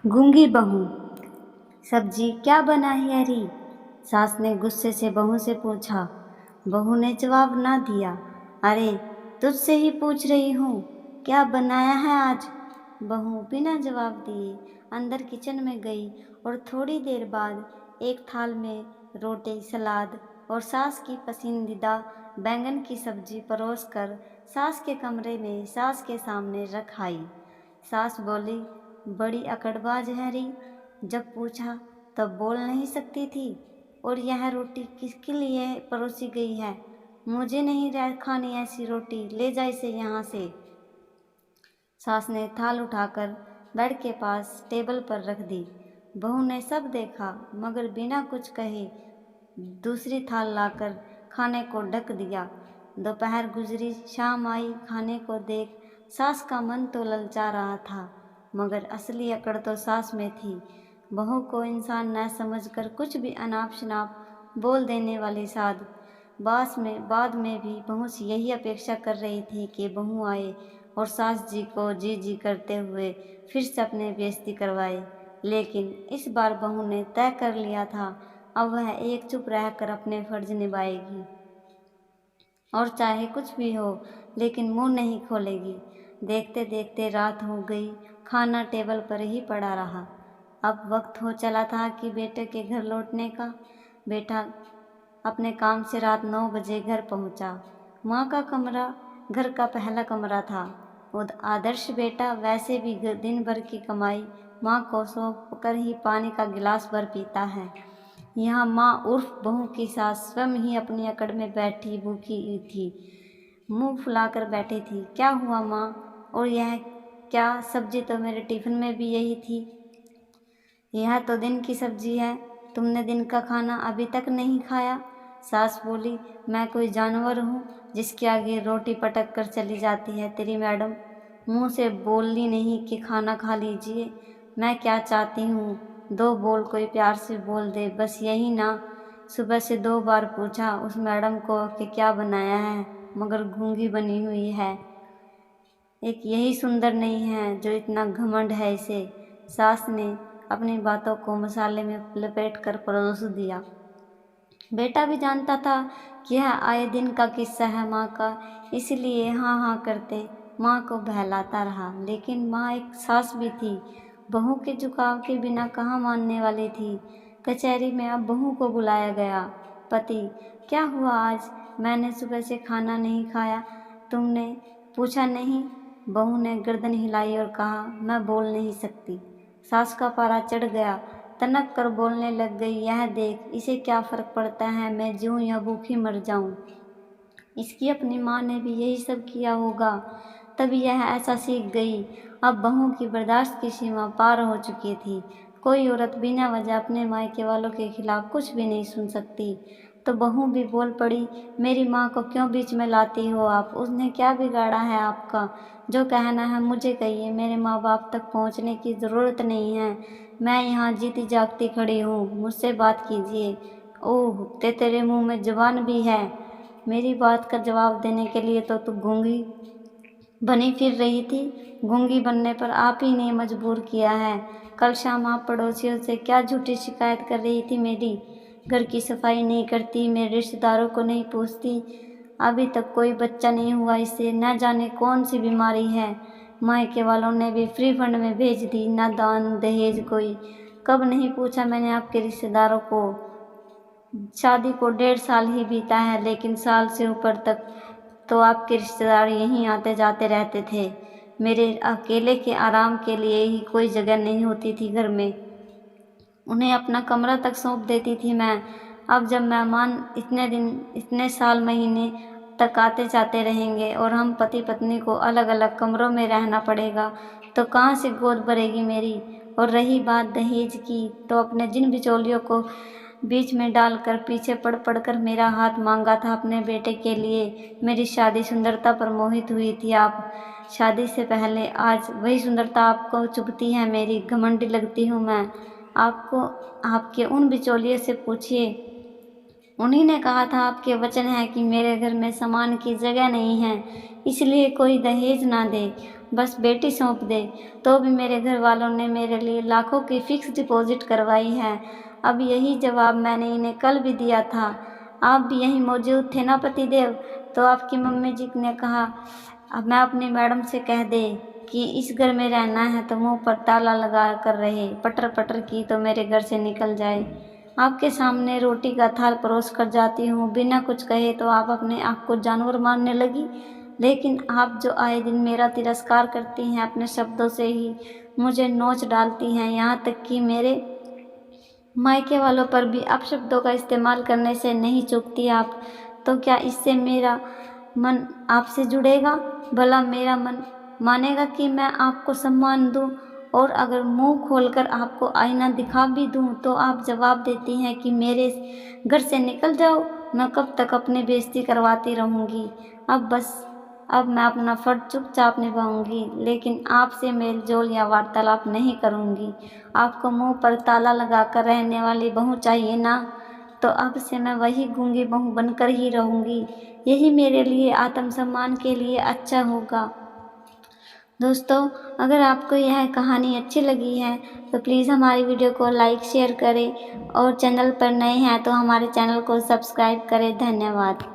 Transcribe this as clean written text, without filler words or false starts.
गूंगी बहू। सब्जी क्या बना है हरी? सास ने गुस्से से बहू से पूछा। बहू ने जवाब ना दिया। अरे तुझसे ही पूछ रही हूँ, क्या बनाया है आज? बहू बिना जवाब दिए अंदर किचन में गई और थोड़ी देर बाद एक थाल में रोटी, सलाद और सास की पसंदीदा बैंगन की सब्जी परोसकर सास के कमरे में सास के सामने रख आई। सास बोली, बड़ी अकड़बाज है री, जब पूछा तब बोल नहीं सकती थी। और यह रोटी किसके लिए परोसी गई है? मुझे नहीं रह खानी ऐसी रोटी, ले जा इसे यहाँ से। सास ने थाल उठाकर बेड के पास टेबल पर रख दी। बहू ने सब देखा मगर बिना कुछ कहे दूसरी थाल लाकर खाने को ढक दिया। दोपहर गुजरी, शाम आई, खाने को देख सास का मन तो ललचा रहा था मगर असली अकड़ तो सास में थी। बहू को इंसान न समझकर कुछ भी अनाप शनाप बोल देने वाली सास बाद में भी बहू से यही अपेक्षा कर रही थी कि बहू आए और सास जी को जी करते हुए फिर से अपने बेइज्जती करवाए। लेकिन इस बार बहू ने तय कर लिया था, अब वह एक चुप रहकर अपने फर्ज निभाएगी और चाहे कुछ भी हो लेकिन मुंह नहीं खोलेगी। देखते देखते रात हो गई, खाना टेबल पर ही पड़ा रहा। अब वक्त हो चला था कि बेटे के घर लौटने का। बेटा अपने काम से रात 9 बजे घर पहुंचा। माँ का कमरा घर का पहला कमरा था। आदर्श बेटा वैसे भी दिन भर की कमाई माँ को सौंप कर ही पानी का गिलास भर पीता है। यहाँ माँ उर्फ बहू की सास स्वयं ही अपनी अकड़ में बैठी भूखी थी, मुंह फुलाकर बैठी थी। क्या हुआ माँ? और यह क्या? सब्जी तो मेरे टिफिन में भी यही थी। यह तो दिन की सब्जी है, तुमने दिन का खाना अभी तक नहीं खाया। सास बोली, मैं कोई जानवर हूँ जिसके आगे रोटी पटक कर चली जाती है तेरी मैडम? मुंह से बोलनी नहीं कि खाना खा लीजिए। मैं क्या चाहती हूँ, 2 बोल कोई प्यार से बोल दे, बस यही ना। सुबह से 2 बार पूछा उस मैडम को कि क्या बनाया है मगर गूंगी बनी हुई है। एक यही सुंदर नहीं है जो इतना घमंड है इसे। सास ने अपनी बातों को मसाले में लपेट कर परोस दिया। बेटा भी जानता था कि यह आए दिन का किस्सा है माँ का, इसलिए हाँ हाँ करते माँ को बहलाता रहा। लेकिन माँ एक सास भी थी, बहू के झुकाव के बिना कहाँ मानने वाली थी। कचहरी में अब बहू को बुलाया गया। पति, क्या हुआ आज? मैंने सुबह से खाना नहीं खाया, तुमने पूछा नहीं? बहू ने गर्दन हिलाई और कहा, मैं बोल नहीं सकती। सास का पारा चढ़ गया, तनक कर बोलने लग गई, यह देख, इसे क्या फर्क पड़ता है मैं जीऊँ या भूखी मर जाऊँ? इसकी अपनी माँ ने भी यही सब किया होगा, तभी यह ऐसा सीख गई। अब बहू की बर्दाश्त की सीमा पार हो चुकी थी। कोई औरत बिना वजह अपने मायके वालों के खिलाफ कुछ भी नहीं सुन सकती। तो बहू भी बोल पड़ी, मेरी माँ को क्यों बीच में लाती हो आप? उसने क्या बिगाड़ा है आपका? जो कहना है मुझे कहिए, मेरे माँ बाप तक पहुँचने की ज़रूरत नहीं है। मैं यहाँ जीती जागती खड़ी हूँ, मुझसे बात कीजिए। ओह, तेरे मुँह में ज़ुबान भी है। मेरी बात का जवाब देने के लिए तो तू गूंगी बनी फिर रही थी। गूंगी बनने पर आप ही ने मजबूर किया है। कल शाम आप पड़ोसियों से क्या झूठी शिकायत कर रही थी मेरी? घर की सफाई नहीं करती, मेरे रिश्तेदारों को नहीं पूछती, अभी तक कोई बच्चा नहीं हुआ इससे, न जाने कौन सी बीमारी है। मायके वालों ने भी फ्री फंड में भेज दी, ना दान दहेज कोई। कब नहीं पूछा मैंने आपके रिश्तेदारों को? शादी को 1.5 साल ही बीता है, लेकिन साल से ऊपर तक तो आपके रिश्तेदार यहीं आते जाते रहते थे। मेरे अकेले के आराम के लिए ही कोई जगह नहीं होती थी घर में। उन्हें अपना कमरा तक सौंप देती थी मैं। अब जब मेहमान इतने दिन, इतने साल, महीने तक आते जाते रहेंगे और हम पति पत्नी को अलग अलग कमरों में रहना पड़ेगा, तो कहाँ से गोद भरेगी मेरी? और रही बात दहेज की, तो अपने जिन बिचौलियों को बीच में डालकर पीछे पड़ कर मेरा हाथ मांगा था अपने बेटे के लिए, मेरी शादी सुंदरता पर मोहित हुई थी आप। शादी से पहले आज वही सुंदरता आपको चुभती है मेरी, घमंडी लगती हूँ मैं आपको। आपके उन बिचौलिए से पूछिए, उन्हीं ने कहा था आपके वचन है कि मेरे घर में सामान की जगह नहीं है, इसलिए कोई दहेज ना दे। बस बेटी सौंप दे। तो भी मेरे घर वालों ने मेरे लिए लाखों की फिक्स डिपॉजिट करवाई है। अब यही जवाब मैंने इन्हें कल भी दिया था। आप भी यहीं मौजूद थे ना पतिदेव? तो आपकी मम्मी जी ने कहा, अब मैं अपनी मैडम से कह दे कि इस घर में रहना है तो मुंह पर ताला लगा कर रहे, पटर पटर की तो मेरे घर से निकल जाए। आपके सामने रोटी का थाल परोस कर जाती हूँ, बिना कुछ कहे तो आप अपने आप को जानवर मानने लगी। लेकिन आप जो आए दिन मेरा तिरस्कार करती हैं, अपने शब्दों से ही मुझे नोच डालती हैं, यहाँ तक कि मेरे मायके वालों पर भी अपशब्दों का इस्तेमाल करने से नहीं चूकती आप। तो क्या इससे मेरा मन आपसे जुड़ेगा? भला मेरा मन मानेगा कि मैं आपको सम्मान दूं? और अगर मुंह खोलकर आपको आईना दिखा भी दूं तो आप जवाब देती हैं कि मेरे घर से निकल जाओ। मैं कब तक अपनी बेइज्जती करवाती रहूंगी? अब मैं अपना फर्ज चुपचाप निभाऊंगी, लेकिन आपसे मेलजोल या वार्तालाप नहीं करूंगी। आपको मुंह पर ताला लगाकर रहने वाली बहू चाहिए ना? तो अब से मैं वही गूंगी बहू बनकर ही रहूंगी। यही मेरे लिए आत्मसम्मान के लिए अच्छा होगा। दोस्तों, अगर आपको यह कहानी अच्छी लगी है तो प्लीज़ हमारी वीडियो को लाइक शेयर करें और चैनल पर नए हैं तो हमारे चैनल को सब्सक्राइब करें। धन्यवाद।